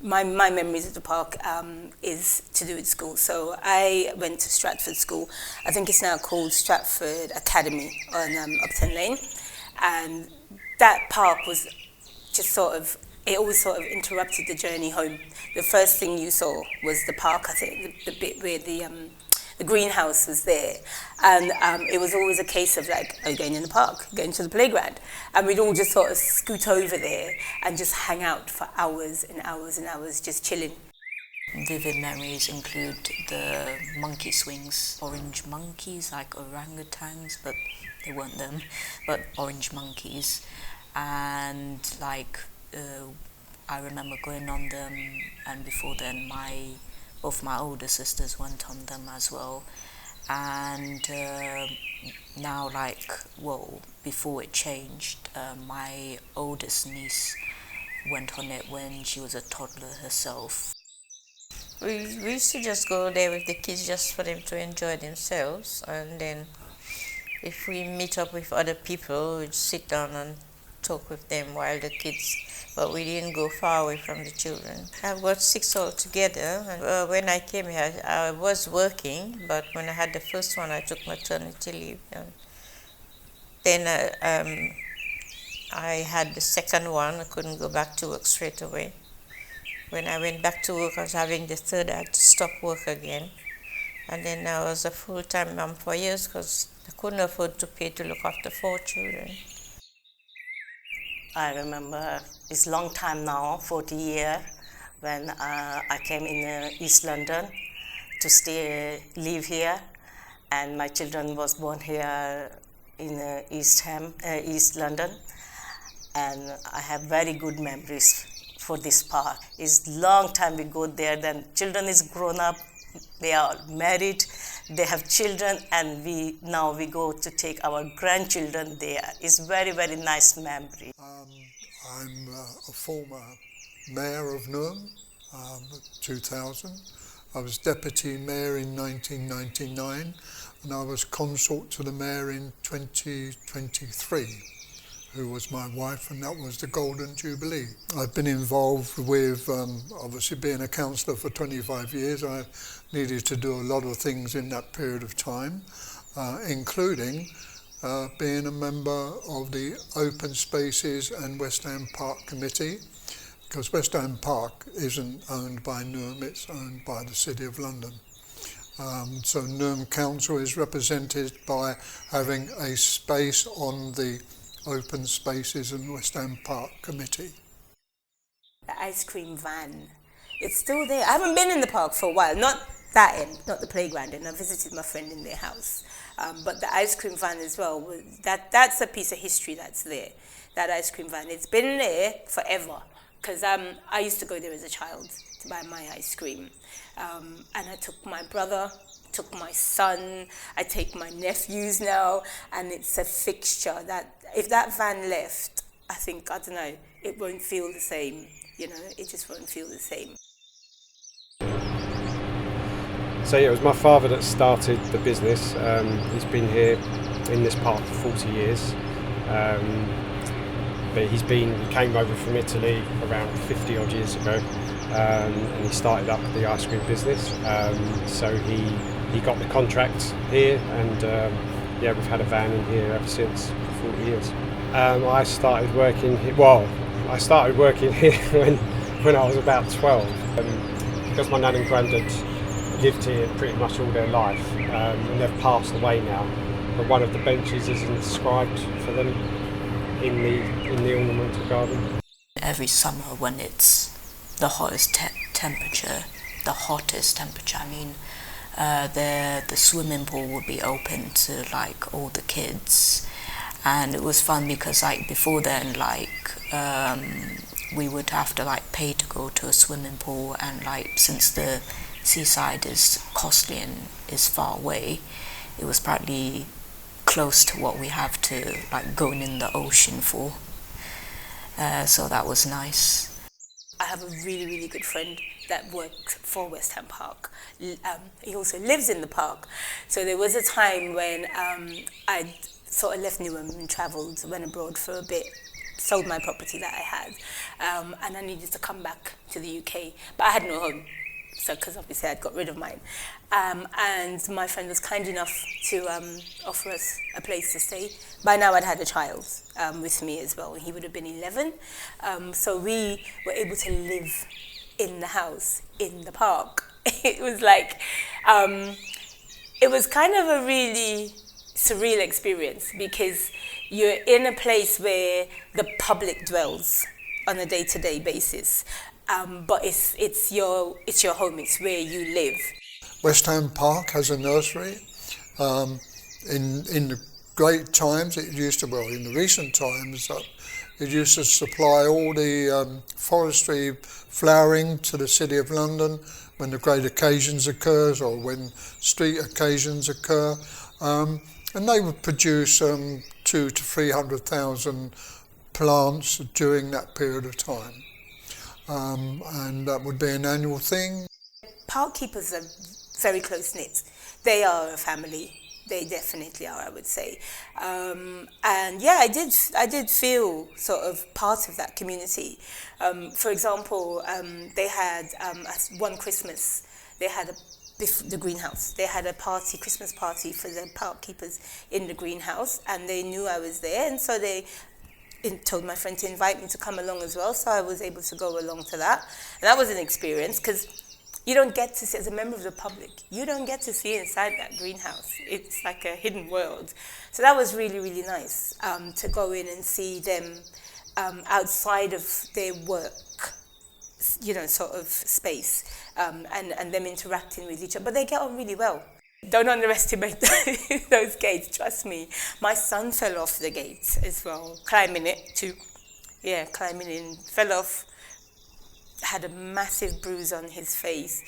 my memories of the park is to do with school. So I went to Stratford School. I think it's now called Stratford Academy on Upton Lane. And that park was just sort of, it always sort of interrupted the journey home. The first thing you saw was the park, I think, the bit where the greenhouse was there. And it was always a case of like, are you going in the park, going to the playground? And we'd all just sort of scoot over there and just hang out for hours and hours and hours, just chilling. Vivid memories include the monkey swings, orange monkeys, like orangutans, but they weren't them, but orange monkeys. And like, I remember going on them, and before then both my older sisters went on them as well. And now, like, well, before it changed, my oldest niece went on it when she was a toddler herself. We used to just go there with the kids just for them to enjoy themselves, and then if we meet up with other people, we'd sit down and talk with them while the kids, but we didn't go far away from the children. I've got 6 altogether, and when I came here, I was working, but when I had the first one, I took maternity leave. And then I had the second one. I couldn't go back to work straight away. When I went back to work, I was having the third. I had to stop work again. And then I was a full-time mom for years because I couldn't afford to pay to look after 4 children. I remember it's long time now, 40 years, when I came in East London to live here, and my children was born here in East London, and I have very good memories for this park. It's long time we go there, then children is grown up, they are married, they have children, and now we go to take our grandchildren there. It's very, very nice memory. I'm a former mayor of Newham, 2000. I was deputy mayor in 1999, and I was consort to the mayor in 2023, who was my wife, and that was the Golden Jubilee. I've been involved with, obviously being a councillor for 25 years, I needed to do a lot of things in that period of time, including being a member of the Open Spaces and West End Park Committee, because West End Park isn't owned by Newham, it's owned by the City of London. So Newham Council is represented by having a space on the Open Spaces and West End Park Committee. The ice cream van, it's still there. I haven't been in the park for a while, not that end, not the playground end. I visited my friend in their house. But the ice cream van as well, that's a piece of history that's there. That ice cream van, it's been there forever. Because I used to go there as a child to buy my ice cream. And I took my brother, took my son, I take my nephews now, and it's a fixture that if that van left, I think, I don't know, it won't feel the same. You know, it just won't feel the same. So yeah, it was my father that started the business. He's been here in this park for 40 years. But he came over from Italy around 50 odd years ago, and he started up the ice cream business. So he got the contract here, and yeah, we've had a van in here ever since for 40 years. I started working here, when I was about 12. Because my nan and granddad lived here pretty much all their life, and they've passed away now. But one of the benches is inscribed for them in the ornamental garden. Every summer when it's the hottest temperature, I mean, the swimming pool would be open to like all the kids, and it was fun because like before then, like we would have to like pay to go to a swimming pool, and like since the seaside is costly and is far away, it was practically close to what we have to like going in the ocean for. So that was nice. I have a really, really good friend that works for West Ham Park. He also lives in the park. So there was a time when I sort of left Newham and travelled, went abroad for a bit, sold my property that I had, and I needed to come back to the UK, but I had no home. So, because obviously I'd got rid of mine. And my friend was kind enough to offer us a place to stay. By now I'd had a child with me as well. He would have been 11. So we were able to live in the house, in the park. It was like, it was kind of a really surreal experience because you're in a place where the public dwells on a day-to-day basis. But it's your home, it's where you live. West Ham Park has a nursery. In the great times, it used to, well, in the recent times, it used to supply all the forestry flowering to the City of London when the great occasions occurs or when street occasions occur. And they would produce 200,000 to 300,000 plants during that period of time. And that would be an annual thing. Park keepers are very close-knit. They are a family. They definitely are, I would say. And yeah, I did feel sort of part of that community. For example, they had one Christmas, they had the greenhouse. They had a Christmas party for the park keepers in the greenhouse, and they knew I was there, and so they told my friend to invite me to come along as well, so I was able to go along to that. And that was an experience, because you don't get to see, as a member of the public, you don't get to see inside that greenhouse. It's like a hidden world. So that was really, really nice, to go in and see them outside of their work, sort of space, and them interacting with each other. But they get on really well. Don't underestimate those gates, trust me. My son fell off the gates as well, climbing in, fell off, had a massive bruise on his face.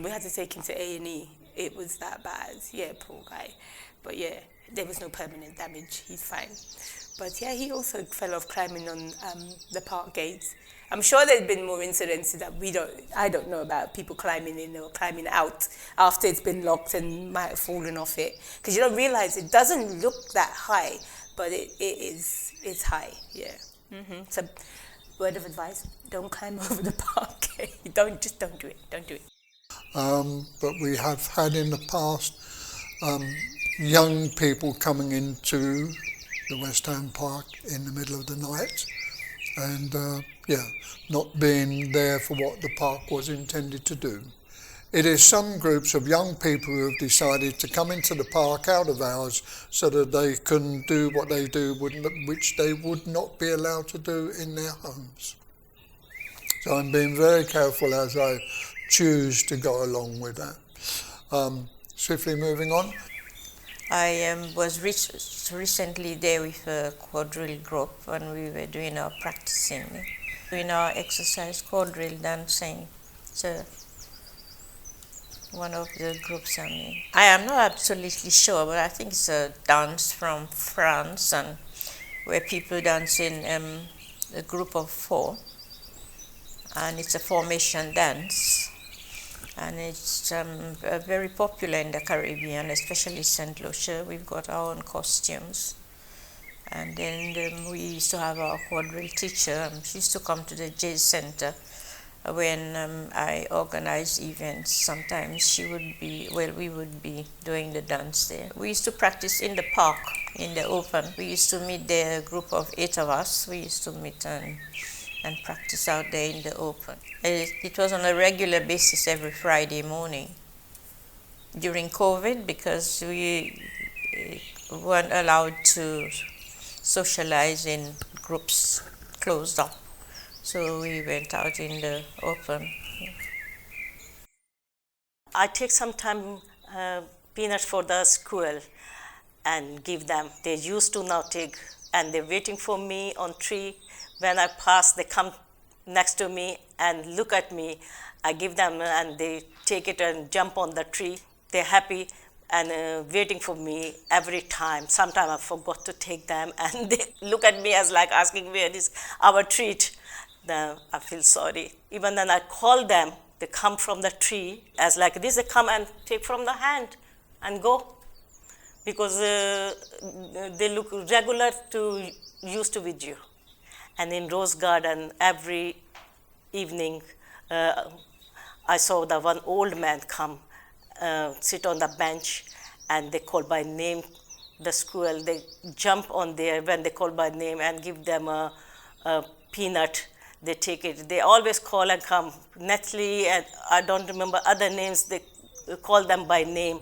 We had to take him to A&E. It was that bad, yeah, poor guy. But yeah, there was no permanent damage, he's fine. But yeah, he also fell off climbing on the park gates. I'm sure there's been more incidents that I don't know about, people climbing in or climbing out after it's been locked and might have fallen off it. Because you don't realise it doesn't look that high, but it's high, yeah. Mm-hmm. So, word of advice, don't climb over the park gate. Don't do it. But we have had in the past young people coming into the West Ham Park in the middle of the night and not being there for what the park was intended to do. It is some groups of young people who have decided to come into the park out of hours so that they can do what they do, which they would not be allowed to do in their homes. So I'm being very careful as I choose to go along with that. Swiftly moving on. I was recently there with a quadrille group when we were doing our practicing, doing our exercise quadrille dancing. So one of the groups I'm in. I am not absolutely sure, but I think it's a dance from France, and where people dance in a group of 4, and it's a formation dance. And it's very popular in the Caribbean, especially St. Lucia. We've got our own costumes. And then we used to have our quadrille teacher. She used to come to the Jazz Center when I organized events. Sometimes we would be doing the dance there. We used to practice in the park, in the open. We used to meet there, a group of 8 of us. We used to meet and practice out there in the open. It was on a regular basis every Friday morning. During COVID, because we weren't allowed to socialize in groups closed up, so we went out in the open. I take some time peanuts for the school and give them. They used to now take, and they're waiting for me on tree. When I pass, they come next to me and look at me. I give them and they take it and jump on the tree. They're happy and waiting for me every time. Sometimes I forgot to take them and they look at me as like asking where is our treat. Then I feel sorry. Even then I call them, they come from the tree as like this, they come and take from the hand and go. Because they look regular to used to with you. And in Rose Garden, every evening, I saw the one old man come, sit on the bench, and they call by name the squirrel. They jump on there when they call by name and give them a peanut. They take it. They always call and come. Natalie, and I don't remember other names, they call them by name.